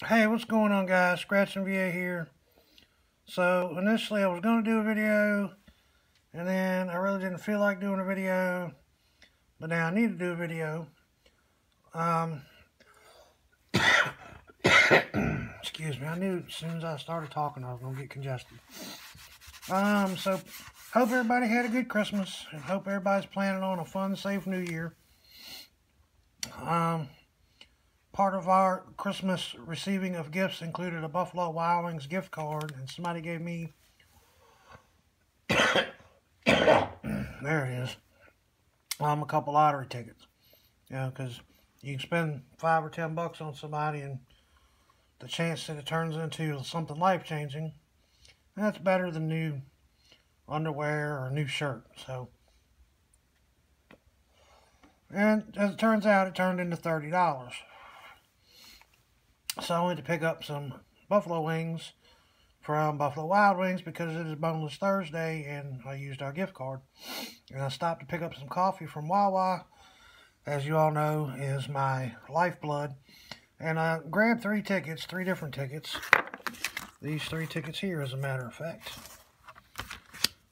Hey, what's going on, guys? Scratching VA here. So initially I was going to do a video, and then I really didn't feel like doing a video, but now I need to do a video. Excuse me, I knew as soon as I started talking I was going to get congested. So hope everybody had a good Christmas, and hope everybody's planning on a fun, safe New Year. Part of our Christmas receiving of gifts included a Buffalo Wild Wings gift card, and somebody gave me, there it is, a couple lottery tickets. You know, because you can spend $5 or $10 on somebody, and the chance that it turns into something life-changing, that's better than new underwear or a new shirt. So, and as it turns out, it turned into $30. So I went to pick up some buffalo wings from Buffalo Wild Wings because it is Boneless Thursday, and I used our gift card. And I stopped to pick up some coffee from Wawa, as you all know, is my lifeblood. And I grabbed three different tickets. These three tickets here, as a matter of fact.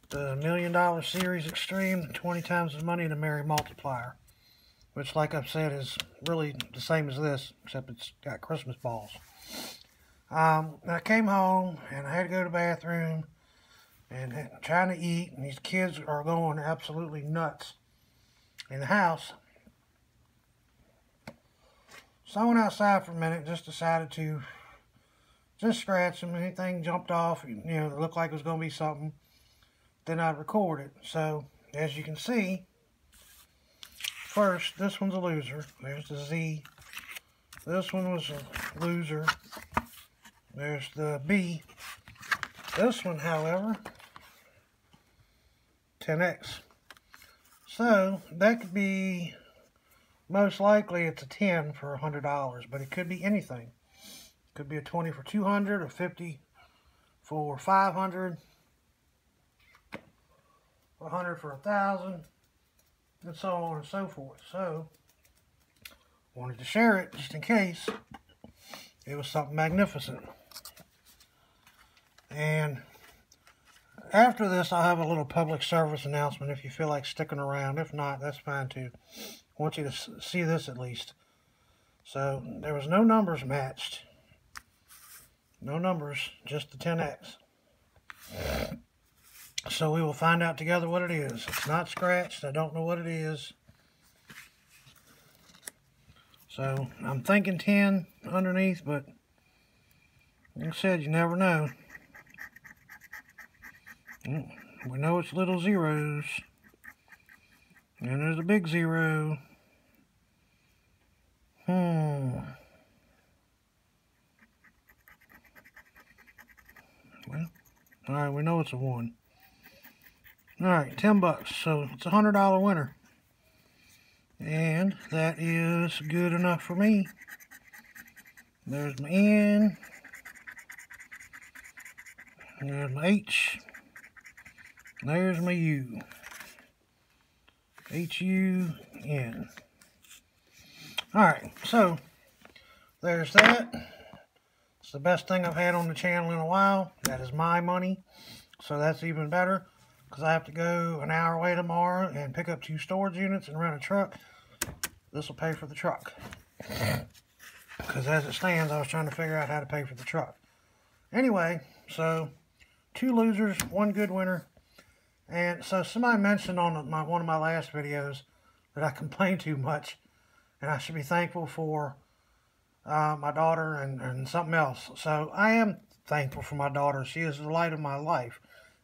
The $1 Million Series Extreme, 20 times as money, and the Merry Multiplier. Which, like I've said, is really the same as this, except it's got Christmas balls. I came home, and I had to go to the bathroom, and trying to eat, and these kids are going absolutely nuts in the house. So I went outside for a minute, just decided to just scratch them. Anything jumped off, you know, that looked like it was going to be something, then I'd record it. So, as you can see, first, this one's a loser. There's the Z. This one was a loser. There's the B. This one, however, 10X. So, that could be, most likely it's a 10 for $100, but it could be anything. It could be a 20 for $200, a 50 for $500, 100 for $1,000, and so on and so forth. So, wanted to share it just in case it was something magnificent. And after this, I'll have a little public service announcement if you feel like sticking around. If not, that's fine too. I want you to see this at least. So, there was no numbers matched. No numbers, just the 10X. So we will find out together what it is. It's not scratched. I don't know what it is. So I'm thinking 10 underneath, but like I said, you never know. We know it's little zeros. And there's a big zero. Well, alright, we know it's a 1. Alright, $10. So it's a $100 winner. And that is good enough for me. There's my N. There's my H. There's my U. H-U-N. Alright, so there's that. It's the best thing I've had on the channel in a while. That is my money. So that's even better, because I have to go an hour away tomorrow and pick up 2 storage units and rent a truck. This will pay for the truck. Because as it stands, I was trying to figure out how to pay for the truck. Anyway, so 2 losers, 1 good winner. And so somebody mentioned on one of my last videos that I complain too much, and I should be thankful for my daughter and something else. So I am thankful for my daughter. She is the light of my life.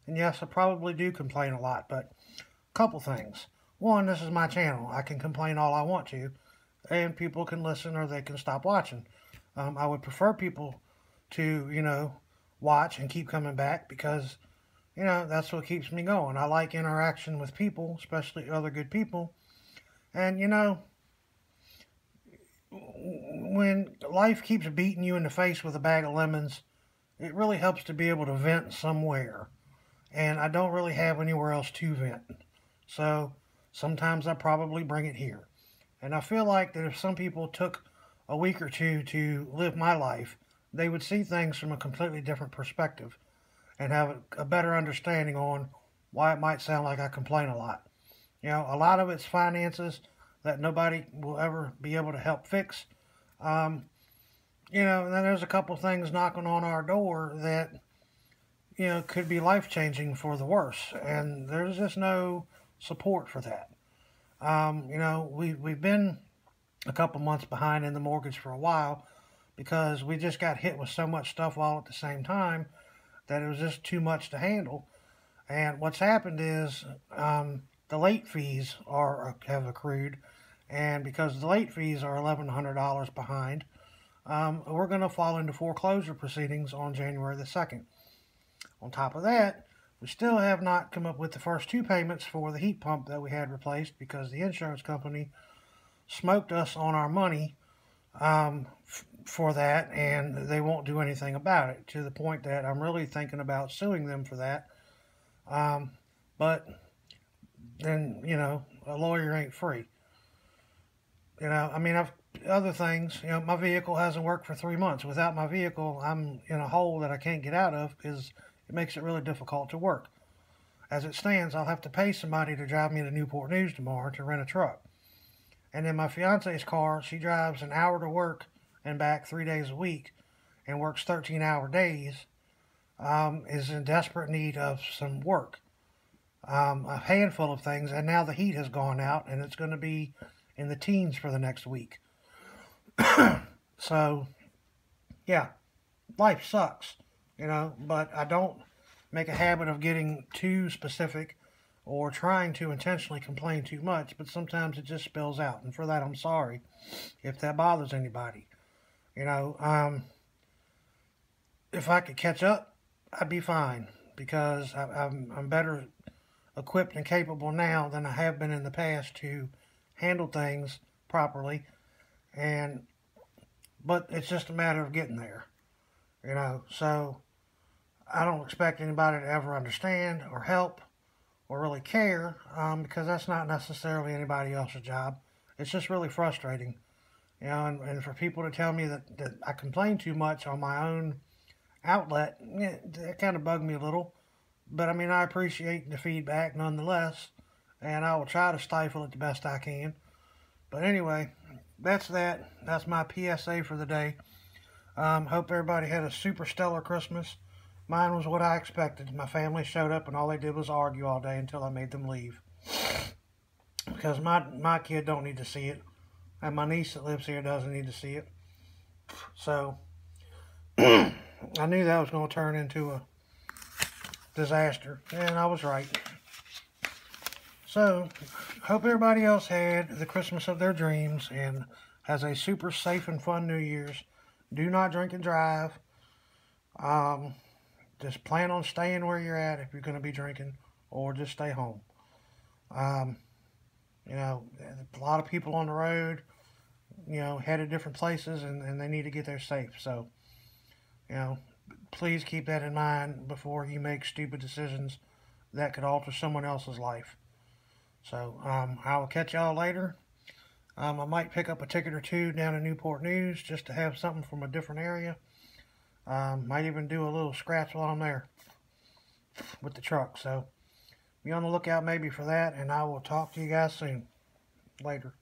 And yes, I probably do complain a lot, but a couple things. One, this is my channel. I can complain all I want to, and people can listen or they can stop watching. I would prefer people to, you know, watch and keep coming back because, you know, that's what keeps me going. I like interaction with people, especially other good people. And, you know, when life keeps beating you in the face with a bag of lemons, it really helps to be able to vent somewhere. And I don't really have anywhere else to vent. So sometimes I probably bring it here. And I feel like that if some people took a week or two to live my life, they would see things from a completely different perspective and have a better understanding on why it might sound like I complain a lot. You know, a lot of it's finances that nobody will ever be able to help fix. You know, and then there's a couple things knocking on our door that, you know, could be life-changing for the worse, and there's just no support for that. You know, we've been a couple months behind in the mortgage for a while because we just got hit with so much stuff all at the same time that it was just too much to handle. And what's happened is the late fees have accrued, and because the late fees are $1,100 behind, we're going to fall into foreclosure proceedings on January the 2nd. On top of that, we still have not come up with the first two payments for the heat pump that we had replaced because the insurance company smoked us on our money for that, and they won't do anything about it, to the point that I'm really thinking about suing them for that. But then, you know, a lawyer ain't free. You know, I mean, other things, you know, my vehicle hasn't worked for 3 months. Without my vehicle, I'm in a hole that I can't get out of because it makes it really difficult to work. As it stands, I'll have to pay somebody to drive me to Newport News tomorrow to rent a truck. And then my fiance's car, she drives an hour to work and back 3 days a week and works 13-hour days, is in desperate need of some work. A handful of things, and now the heat has gone out, and it's going to be in the teens for the next week. So, yeah, life sucks, you know, but I don't make a habit of getting too specific or trying to intentionally complain too much, but sometimes it just spills out, and for that I'm sorry if that bothers anybody. You know, if I could catch up, I'd be fine, because I'm better equipped and capable now than I have been in the past to handle things properly, but it's just a matter of getting there, you know. So I don't expect anybody to ever understand or help or really care, because that's not necessarily anybody else's job. It's just really frustrating, you know, and for people to tell me that I complain too much on my own outlet, it kind of bugged me a little. But I mean, I appreciate the feedback nonetheless, and I will try to stifle it the best I can. But anyway, that's that. That's my PSA for the day. Hope everybody had a super stellar Christmas. Mine was what I expected. My family showed up and all they did was argue all day until I made them leave. Because my kid don't need to see it. And my niece that lives here doesn't need to see it. So, I knew that was going to turn into a disaster. And I was right. So, hope everybody else had the Christmas of their dreams and has a super safe and fun New Year's. Do not drink and drive. Just plan on staying where you're at if you're going to be drinking, or just stay home. You know, a lot of people on the road, you know, headed different places, and they need to get there safe. So, you know, please keep that in mind before you make stupid decisions that could alter someone else's life. So, I will catch y'all later. I might pick up a ticket or two down in Newport News just to have something from a different area. Might even do a little scratch while I'm there with the truck. So be on the lookout maybe for that, and I will talk to you guys soon. Later.